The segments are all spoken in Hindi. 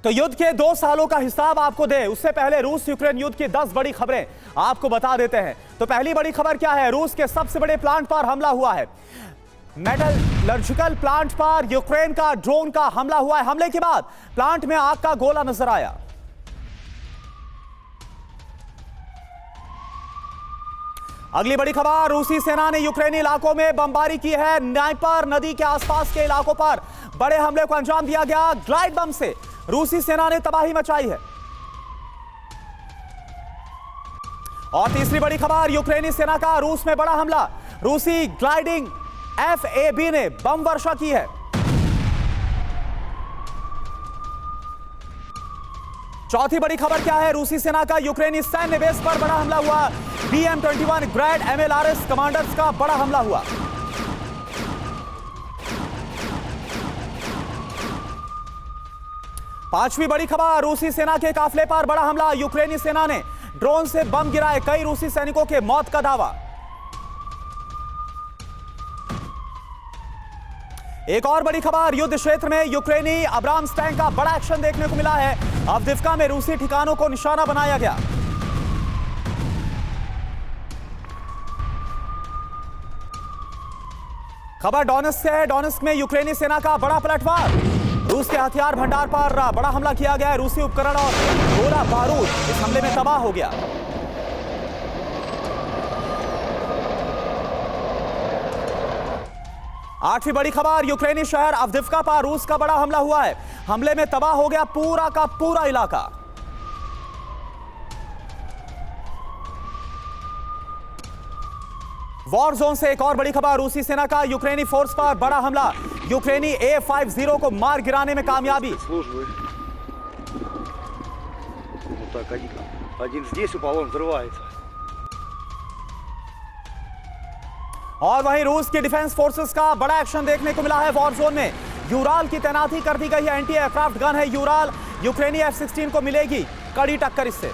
तो युद्ध के 2 सालों का हिसाब आपको दे उससे पहले रूस यूक्रेन युद्ध की 10 बड़ी खबरें आपको बता देते हैं। तो पहली बड़ी खबर क्या है? रूस के सबसे बड़े प्लांट पर हमला हुआ है। मेटलर्जिकल प्लांट पर यूक्रेन का ड्रोन का हमला हुआ है। हमले के बाद प्लांट में आग का गोला नजर आया। अगली बड़ी खबर, रूसी सेना ने यूक्रेनी इलाकों में बमबारी की है। नाइपर नदी के आसपास के इलाकों पर बड़े हमले को अंजाम दिया गया। ग्लाइड बम से रूसी सेना ने तबाही मचाई है। और तीसरी बड़ी खबर, यूक्रेनी सेना का रूस में बड़ा हमला। रूसी ग्लाइडिंग FAB ने बम वर्षा की है। चौथी बड़ी खबर क्या है? रूसी सेना का यूक्रेनी सैन्य बेस पर बड़ा हमला हुआ। BM-21 ग्रैड MLRS कमांडर्स का बड़ा हमला हुआ। पांचवी बड़ी खबर, रूसी सेना के काफिले पर बड़ा हमला। यूक्रेनी सेना ने ड्रोन से बम गिराए। कई रूसी सैनिकों के मौत का दावा। एक और बड़ी खबर, युद्ध क्षेत्र में यूक्रेनी अब्राम्स टैंक का बड़ा एक्शन देखने को मिला है। अवदिव्का में रूसी ठिकानों को निशाना बनाया गया। खबर डोनेट्स्क से है। डोनेट्स्क में यूक्रेनी सेना का बड़ा पलटवार। रूस के हथियार भंडार पर बड़ा हमला किया गया है। रूसी उपकरण और गोला बारूद इस हमले में तबाह हो गया। आठवीं बड़ी खबर, यूक्रेनी शहर अवदिव्का पर रूस का बड़ा हमला हुआ है। हमले में तबाह हो गया पूरा का पूरा इलाका। वॉर जोन से एक और बड़ी खबर, रूसी सेना का यूक्रेनी फोर्स पर बड़ा हमला। यूक्रेनी A-50 को मार गिराने में कामयाबी। और वहीं रूस की डिफेंस फोर्सेस का बड़ा एक्शन देखने को मिला है वॉर जोन में। यूराल की तैनाती कर दी गई है। एंटी एयरक्राफ्ट गन है यूराल। यूक्रेनी F-16 को मिलेगी कड़ी टक्कर इससे।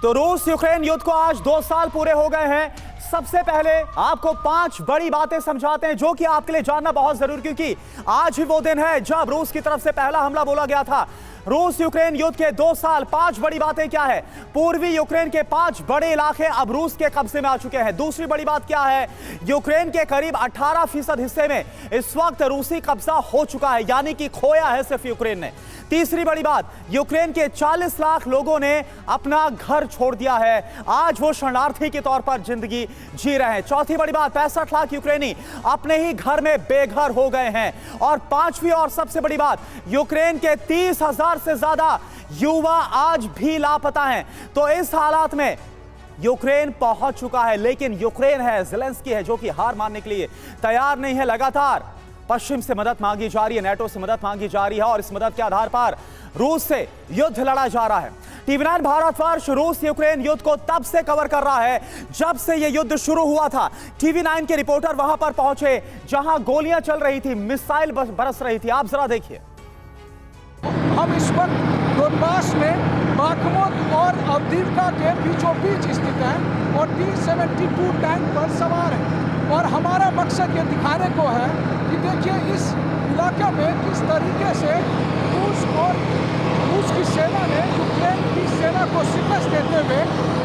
तो रूस यूक्रेन युद्ध को आज 2 साल पूरे हो गए हैं। सबसे पहले आपको 5 बड़ी बातें समझाते हैं जो कि आपके लिए जानना बहुत जरूरी, क्योंकि आज ही वो दिन है जब रूस की तरफ से पहला हमला बोला गया था। रूस यूक्रेन युद्ध के 2 साल, 5 बड़ी बातें क्या है? पूर्वी यूक्रेन के 5 बड़े इलाके अब रूस के कब्जे में आ चुके हैं। दूसरी बड़ी बात क्या है? यूक्रेन के करीब 18% हिस्से में इस वक्त रूसी कब्जा हो चुका है, यानी कि खोया है सिर्फ यूक्रेन ने। तीसरी बड़ी बात, यूक्रेन के 40 लाख लोगों ने अपना घर छोड़ दिया है। आज वो शरणार्थी के तौर पर जिंदगी जी रहे हैं। चौथी बड़ी बात, 65 लाख यूक्रेनी अपने ही घर में बेघर हो गए हैं। और पांचवी और सबसे बड़ी बात, यूक्रेन के 30,000 से ज्यादा युवा आज भी लापता हैं। तो इस हालात में यूक्रेन पहुंच चुका है, लेकिन यूक्रेन है, ज़ेलेंस्की है, जो कि हार मानने के लिए तैयार नहीं है। लगातार पश्चिम से मदद मांगी जा रही है, नेटो से मदद मांगी जा रही है और इस मदद के आधार पर रूस से युद्ध लड़ा जा रहा है। TV9 भारतवर्ष रूस यूक्रेन युद्ध को तब से कवर कर रहा है जब से यह युद्ध शुरू हुआ था। TV9 के रिपोर्टर वहां पर पहुंचे जहां गोलियां चल रही थी, मिसाइल बरस रही थी। आप जरा देखिए। हम इस वक्त डोनबास में बाखमुत और अवदिव्का के बीचों बीच स्थित हैं और T-72 टैंक पर सवार हैं। और हमारा मकसद ये दिखाने को है कि देखिए इस इलाके में किस तरीके से रूस की सेना ने यूक्रेन की सेना को शिकस्त देते हुए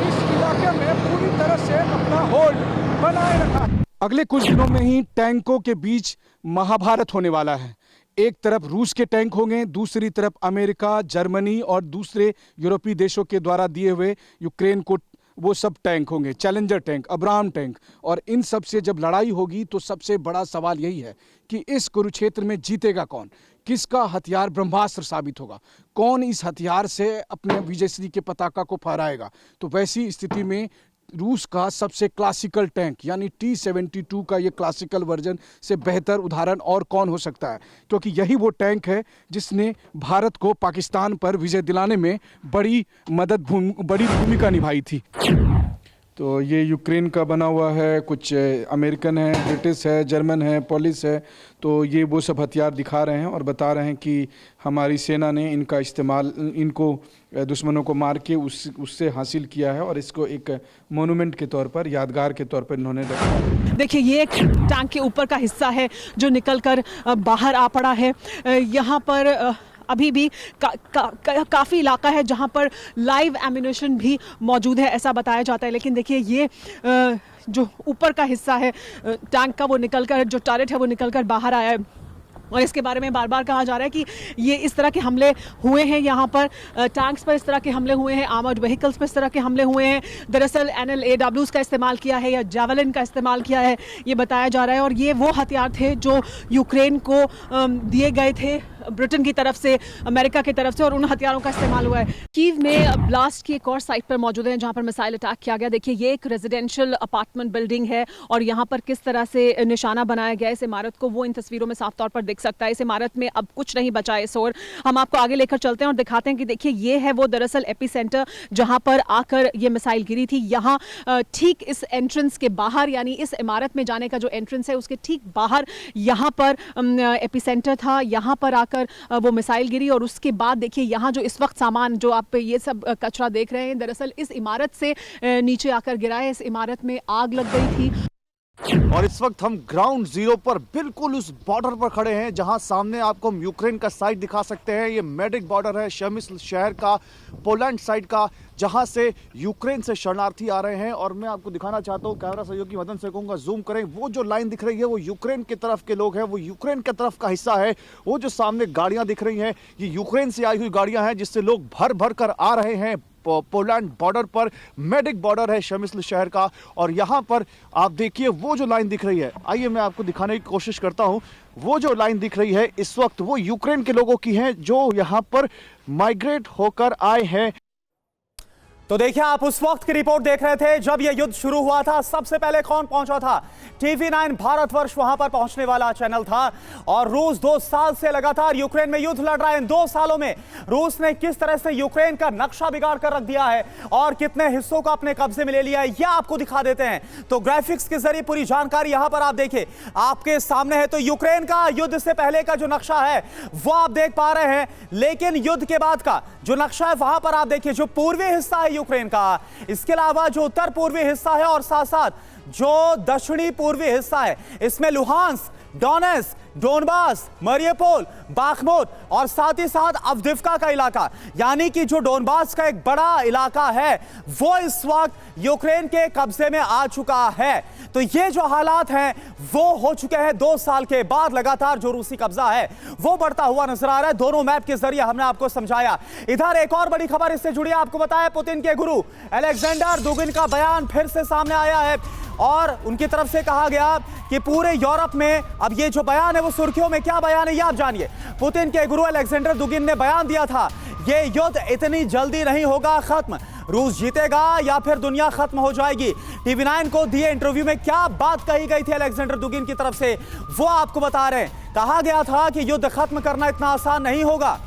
इस इलाके में पूरी तरह से अपना होल्ड बनाए रखा। अगले कुछ दिनों में ही टैंकों के बीच महाभारत होने वाला है। एक तरफ रूस के टैंक होंगे, दूसरी तरफ अमेरिका, जर्मनी और दूसरे यूरोपीय देशों के द्वारा दिए हुए यूक्रेन को वो सब टैंक होंगे, चैलेंजर टैंक, अब्राहम टैंक। और इन सब से जब लड़ाई होगी तो सबसे बड़ा सवाल यही है कि इस कुरुक्षेत्र में जीतेगा कौन, किसका हथियार ब्रह्मास्त्र साबित होगा, कौन इस हथियार से अपने विजयश्री के पताका को फहराएगा। तो वैसी स्थिति में रूस का सबसे क्लासिकल टैंक यानी T-72 का ये क्लासिकल वर्जन से बेहतर उदाहरण और कौन हो सकता है, क्योंकि यही वो टैंक है जिसने भारत को पाकिस्तान पर विजय दिलाने में बड़ी भूमिका निभाई थी। तो ये यूक्रेन का बना हुआ है, कुछ अमेरिकन है, ब्रिटिश है, जर्मन है, पोलिश है। तो ये वो सब हथियार दिखा रहे हैं और बता रहे हैं कि हमारी सेना ने इनका इस्तेमाल, इनको दुश्मनों को मार के उससे हासिल किया है और इसको एक मोनूमेंट के तौर पर, यादगार के तौर पर इन्होंने रखा। देखिए, ये एक टैंक के ऊपर का हिस्सा है जो निकलकर बाहर आ पड़ा है। यहाँ पर अभी भी काफ़ी इलाका है जहाँ पर लाइव एम्यूनेशन भी मौजूद है, ऐसा बताया जाता है। लेकिन देखिए, ये जो ऊपर का हिस्सा है टैंक का, वो निकलकर, जो टर्रेट है वो निकलकर बाहर आया है। और इसके बारे में बार बार कहा जा रहा है कि ये इस तरह के हमले हुए हैं, यहाँ पर टैंक्स पर इस तरह के हमले हुए हैं, आर्मर्ड व्हीकल्स पर इस तरह के हमले हुए हैं। दरअसल NLAWs का इस्तेमाल किया है या जावेलिन का इस्तेमाल किया है, ये बताया जा रहा है। और ये वो हथियार थे जो यूक्रेन को दिए गए थे ब्रिटेन की तरफ से, अमेरिका की तरफ से, और उन हथियारों का इस्तेमाल हुआ है। कीव में ब्लास्ट की एक और साइट पर मौजूद है जहाँ पर मिसाइल अटैक किया गया। देखिए, ये एक रेजिडेंशियल अपार्टमेंट बिल्डिंग है और यहाँ पर किस तरह से निशाना बनाया गया इस इमारत को, वो इन तस्वीरों में साफ तौर पर दिख सकता है। इस इमारत में अब कुछ नहीं बचा है। और हम आपको आगे लेकर चलते हैं और दिखाते हैं कि देखिए, ये है वो दरअसल एपिसेंटर जहां पर आकर ये मिसाइल गिरी थी। यहाँ ठीक इस एंट्रेंस के बाहर, यानी इस इमारत में जाने का जो एंट्रेंस है उसके ठीक बाहर यहाँ पर एपिसेंटर था। यहाँ पर आकर वो मिसाइल गिरी और उसके बाद देखिए, यहाँ जो इस वक्त सामान, जो आप ये सब कचरा देख रहे हैं, दरअसल इस इमारत से नीचे आकर गिरा है। इस इमारत में आग लग गई थी। और इस वक्त हम ग्राउंड जीरो पर बिल्कुल उस बॉर्डर पर खड़े हैं जहां सामने आपको हम यूक्रेन का साइड दिखा सकते हैं। ये मेडिक बॉर्डर है शमिस्ल शहर का, पोलैंड साइड का, जहां से यूक्रेन से शरणार्थी आ रहे हैं। और मैं आपको दिखाना चाहता हूं, कैमरा सहयोगी मदन से कहूंगा जूम करें, वो जो लाइन दिख रही है वो यूक्रेन की तरफ के लोग हैं, वो यूक्रेन की तरफ का हिस्सा है। वो जो सामने गाड़ियां दिख रही हैं, ये यूक्रेन से आई हुई गाड़ियां हैं जिससे लोग भर भर कर आ रहे हैं। पोलैंड बॉर्डर पर मेडिक बॉर्डर है शमिस्ल शहर का, और यहाँ पर आप देखिए वो जो लाइन दिख रही है, आइए मैं आपको दिखाने की कोशिश करता हूँ। वो जो लाइन दिख रही है इस वक्त वो यूक्रेन के लोगों की है जो यहाँ पर माइग्रेट होकर आए हैं। तो देखिए, आप उस वक्त की रिपोर्ट देख रहे थे जब यह युद्ध शुरू हुआ था। सबसे पहले कौन पहुंचा था? TV9 भारतवर्ष वहां पर पहुंचने वाला चैनल था। और रूस 2 साल से लगातार यूक्रेन में युद्ध लड़ रहा है। इन 2 सालों में रूस ने किस तरह से यूक्रेन का नक्शा बिगाड़ कर रख दिया है और कितने हिस्सों को अपने कब्जे में ले लिया है, यह आपको दिखा देते हैं। तो ग्राफिक्स के जरिए पूरी जानकारी यहां पर आप देखिए, आपके सामने है। तो यूक्रेन का युद्ध से पहले का जो नक्शा है वो आप देख पा रहे हैं, लेकिन युद्ध के बाद का जो नक्शा है वहां पर आप देखिए, जो पूर्वी हिस्सा है यूक्रेन का, इसके अलावा जो उत्तर पूर्वी हिस्सा है और साथ साथ जो दक्षिणी पूर्वी हिस्सा है, इसमें Luhansk, Donetsk, Donbas, Mariupol, Bakhmut और साथ ही साथ अवदिव्का का इलाका, यानी कि जो डोनबास का एक बड़ा इलाका है वो इस वक्त यूक्रेन के कब्जे में आ चुका है। तो ये जो हालात हैं वो हो चुके हैं 2 साल के बाद। लगातार जो रूसी कब्जा है वो बढ़ता हुआ नजर आ रहा है। दोनों मैप के जरिए हमने आपको समझाया। इधर एक और बड़ी खबर इससे जुड़ी, आपको बताया पुतिन के गुरु अलेक्जेंडर दुगिन का बयान फिर से सामने आया है और उनकी तरफ से कहा गया कि पूरे यूरोप में, अब ये जो बयान है वो सुर्खियों में, क्या बयान है ये आप जानिए। पुतिन के गुरु अलेक्जेंडर दुगिन ने बयान दिया था, ये युद्ध इतनी जल्दी नहीं होगा खत्म, रूस जीतेगा या फिर दुनिया खत्म हो जाएगी। TV9 को दिए इंटरव्यू में क्या बात कही गई थी अलेक्जेंडर दुगिन की तरफ से, वो आपको बता रहे हैं। कहा गया था कि युद्ध खत्म करना इतना आसान नहीं होगा।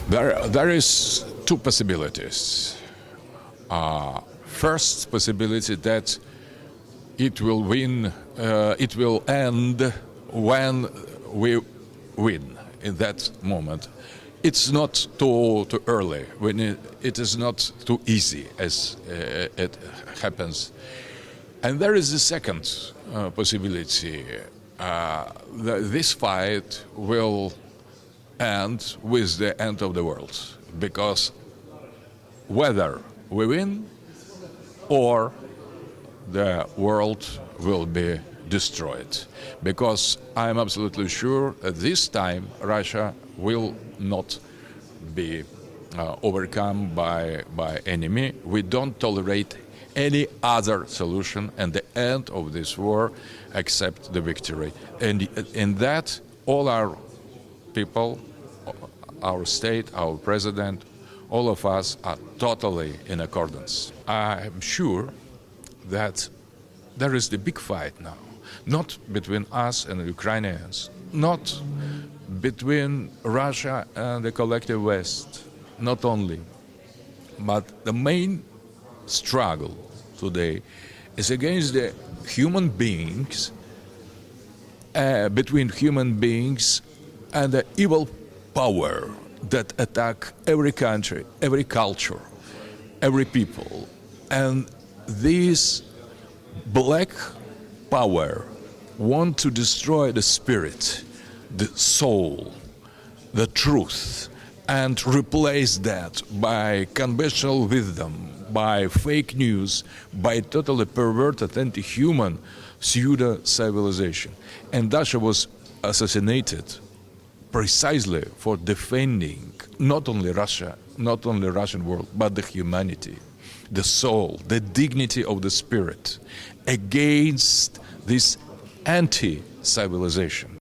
There is 2 possibilities. First possibility that it will end when we win. In that moment, it's not too early. When it is not too easy as it happens. And there is the second possibility. This fight will end with the end of the world, because whether we win or the world will be destroyed, because I'm absolutely sure that this time Russia will not be overcome by enemy. We don't tolerate any other solution and the end of this war except the victory. And in that, all our people, our state, our president, all of us are totally in accordance. I'm sure that there is the big fight now, not between us and the Ukrainians, not between Russia and the collective West, not only, but the main struggle today is against the human beings, between human beings and the evil power that attack every country, every culture, every people. And this black power want to destroy the spirit, the soul, the truth, and replace that by conventional wisdom, by fake news, by totally perverted anti-human pseudo-civilization. And Dasha was assassinated precisely for defending not only Russia, not only the Russian world, but the humanity, the soul, the dignity of the spirit against this anti-civilization.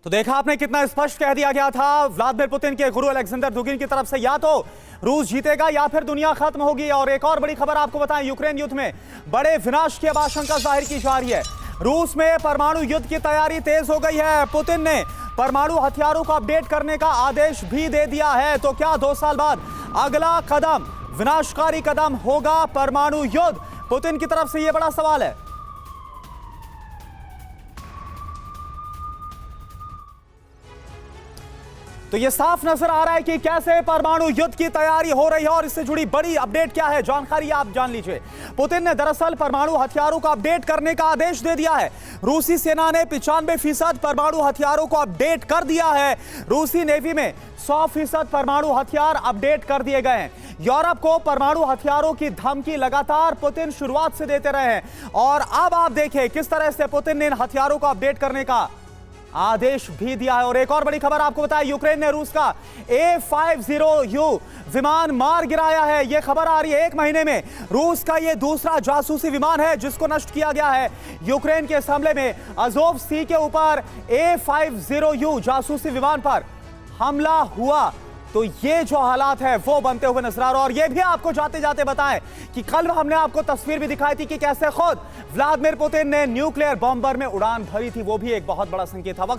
तो देखा आपने कितना स्पष्ट कह दिया गया था व्लादिमीर पुतिन के गुरु अलेक्जेंडर दुगिन की तरफ से, या तो रूस जीतेगा या फिर दुनिया खत्म होगी। और एक और बड़ी खबर आपको बताएं, यूक्रेन युद्ध में बड़े विनाश की आशंका जाहिर की जा रही है। रूस में परमाणु युद्ध की तैयारी तेज हो गई है। पुतिन ने परमाणु हथियारों को अपडेट करने का आदेश भी दे दिया है। तो क्या 2 साल बाद अगला कदम विनाशकारी कदम होगा परमाणु युद्ध? पुतिन की तरफ से यह बड़ा सवाल है। तो यह साफ नजर आ रहा है कि कैसे परमाणु युद्ध की तैयारी हो रही है और इससे जुड़ी बड़ी अपडेट क्या है, जानकारी आप जान लीजिए। पुतिन ने दरअसल परमाणु हथियारों को अपडेट करने का आदेश दे दिया है। रूसी सेना ने 95% परमाणु हथियारों को अपडेट कर दिया है। रूसी नेवी में 100% परमाणु हथियार अपडेट कर दिए गए हैं। यूरोप को परमाणु हथियारों की धमकी लगातार पुतिन शुरुआत से देते रहे हैं और अब आप देखिए किस तरह से पुतिन ने इन हथियारों को अपडेट करने का आदेश भी दिया है। और एक और बड़ी खबर आपको बताएं, यूक्रेन ने रूस का A-50U विमान मार गिराया है। यह खबर आ रही है 1 महीने में रूस का यह दूसरा जासूसी विमान है जिसको नष्ट किया गया है। यूक्रेन के इस हमले में अज़ोव सी के ऊपर A-50U जासूसी विमान पर हमला हुआ। तो ये जो हालात है वो बनते हुए नजर आ रहा है। और ये भी आपको जाते जाते बताएं कि कल हमने आपको तस्वीर भी दिखाई थी कि कैसे खुद व्लादिमीर पुतिन ने न्यूक्लियर बॉम्बर में उड़ान भरी थी। वो भी एक बहुत बड़ा संकेत था। वक्त